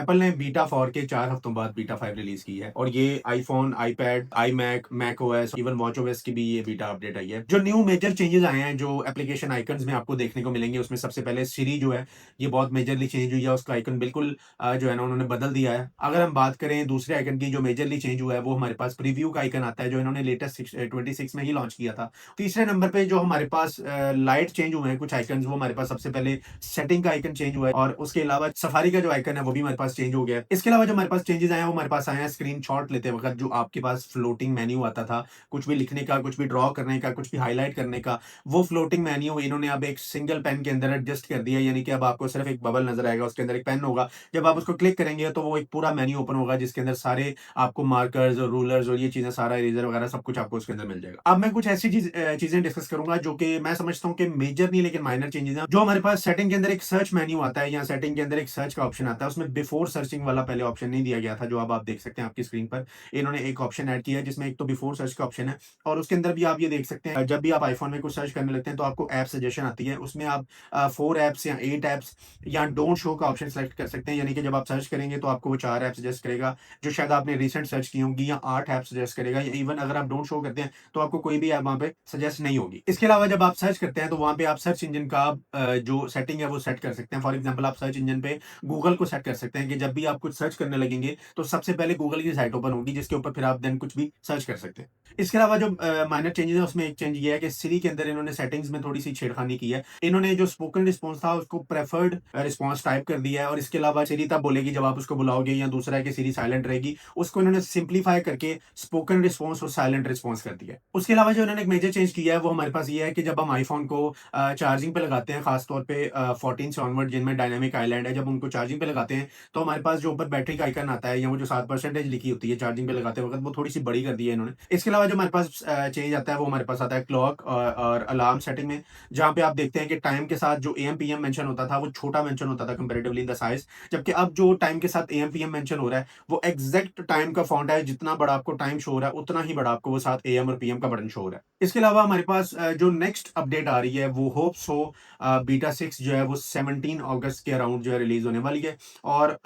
Apple ने beta 4 के 4 हफ्तों बाद बीटा 5 रिलीज़ की है और ये iPhone, iPad, iMac, macOS, even watchOS की भी ये बीटा अपडेट आई है। जो न्यू मेजर चेंजेज़ आए हैं, जो एप्लीकेशन आइकन्स में आपको देखने को मिलेंगे, उसमें सबसे पहले सिरी जो है, ये बहुत मेजरली चेंज हुई है, उसका आइकन बिल्कुल जो है ना उन्होंने बदल दिया है। अगर हम बात करें दूसरे आइकन की जो मेजरली चेंज हुआ है, वो हमारे पास प्रीव्यू का आइकन आता है, जो इन्होंने लेटेस्ट 26 में ही लॉन्च किया था। तीसरे नंबर पे जो हमारे पास लाइट चेंज हुए हैं कुछ आइकन्स, वो हमारे पास सबसे पहले सेटिंग का आइकन चेंज हुआ है और उसके अलावा सफारी का जो आइकन है वो भी हमारे पास चेंज हो गया है। इसके अलावा जो हमारे पास चेंजेस आए हैं वो हमारे पास आए हैं स्क्रीनशॉट लेते वक्त, जो आपके पास फ्लोटिंग मेन्यू आता था, कुछ भी लिखने का, कुछ भी ड्रॉ करने का, कुछ भी हाईलाइट करने का, वो फ्लोटिंग मेन्यू इन्होंने अब एक सिंगल पेन के अंदर एडजस्ट कर दिया है। यानी कि अब आपको सिर्फ एक बबल नजर आएगा, उसके अंदर एक पेन होगा। जब आप उसको क्लिक करेंगे तो वो एक पूरा मेन्यू ओपन होगा, जिसके अंदर सारे आपको मार्कर्स और रूलर्स और ये चीजें, सारा इरेजर वगैरह सब कुछ आपको उसके अंदर मिल जाएगा। अब मैं कुछ ऐसी चीजें डिस्कस करूंगा जो कि मैं समझता हूँ कि मेजर नहीं लेकिन माइनर चेंजेस हैं। जो हमारे पास सेटिंग के अंदर एक सर्च मेन्यू आता है या सेटिंग के अंदर एक सर्च का ऑप्शन आता है, उसमें बिफोर सर्चिंग वाला पहले ऑप्शन नहीं दिया गया था, जो अब आप देख सकते हैं आपकी स्क्रीन पर। इन्होंने एक ऑप्शन ऐड किया है जिसमें एक तो बिफोर सर्च का ऑप्शन है और उसके अंदर भी आप ये देख सकते हैं, जब भी आप आईफोन में कुछ सर्च करने लगते हैं तो आपको ऐप सजेशन आती है, उसमें आप 4 ऐप्स या 8 ऐप्स या डोंट शो का ऑप्शन सेलेक्ट कर सकते हैं। यानी कि जब आप सर्च करेंगे तो आपको वो 4 ऐप सजेस्ट करेगा जो शायद आपने रिसेंट सर्च की होंगी, या 8 ऐप सजेस्ट करेगा, या इवन अगर आप डोंट शो करते हैं तो आपको कोई भी ऐप वहां पे सजेस्ट नहीं होगी। इसके अलावा जब आप सर्च करते हैं तो वहां पे आप सर्च इंजन का जो सेटिंग है वो सेट कर सकते हैं। फॉर एग्जाम्पल आप सर्च इंजन पे गूगल को सेट कर सकते हैं कि जब भी आप कुछ सर्च करने लगेंगे तो सबसे पहले गूगल की साइट ओपन होगी, जिसके ऊपर फिर आप देन कुछ भी सर्च कर सकते हैं। इसके अलावा जो माइनर चेंजेस है उसमें एक चेंज ये है कि सिरी के अंदर इन्होंने सेटिंग्स में थोड़ी सी छेड़खानी की है। इन्होंने जो स्पोकन रिस्पॉन्स था उसको प्रेफर्ड रिस्पॉन्स टाइप कर दिया है और इसके अलावा सिरी तब बोलेगी जब आप उसको बुलाओगे, या दूसरा है कि सिरी साइलेंट रहेगी, उसको इन्होंने सिंप्लीफाई करके स्पोकन रिस्पॉन्स और साइलेंट रिस्पॉन्स कर दिया है। उसके अलावा जो इन्होंने एक मेजर चेंज किया है वो हमारे पास ये है कि जब हम आईफोन को चार्जिंग पे लगाते हैं, खासतौर पे 14 से ऑनवर्ड जिनमें डायनामिक आइलैंड है, जब उनको चार्जिंग पे लगाते हैं तो हमारे पास जो ऊपर बैटरी का आइकन आता है, या वो जो 7% लिखी होती है चार्जिंग पे लगाते वक्त, वो थोड़ी सी बड़ी कर दी है इन्होंने। इसके अलावा जो हमारे पास चेंज आता है वो हमारे पास आता है क्लॉक और अलार्म सेटिंग में, जहाँ पे आप देखते हैं कि टाइम के साथ जो एएम पीएम मेंशन होता था वो छोटा मेंशन होता था कंपैरेटिवली इन द साइज, जबकि अब जो टाइम के साथ एएम पीएम मेंशन हो रहा है वो एग्जैक्ट टाइम का फॉन्ट है, जितना बड़ा आपको टाइम शो हो रहा है उतना ही बड़ा आपको वो साथ एएम और पीएम का बटन शो हो रहा है। इसके अलावा हमारे पास जो नेक्स्ट अपडेट आ रही है वो होप्स हो बीटा 6 जो है वो 17 अगस्त के अराउंड जो है रिलीज होने वाली है। और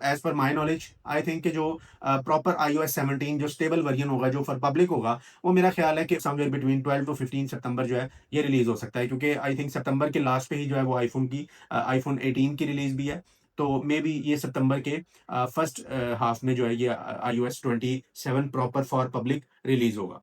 as per my knowledge I think कि जो प्रॉपर iOS 17 जो स्टेबल वर्जन होगा, जो फॉर पब्लिक होगा, वो मेरा ख्याल है कि समवेयर बिटवीन 12 टू 15 सितंबर जो है ये रिलीज हो सकता है, क्योंकि आई थिंक सितंबर के लास्ट पे ही जो है वो आईफोन 18 की रिलीज भी है। तो मे बी ये सितंबर के फर्स्ट हाफ में जो है ये iOS 27 proper for public release होगा।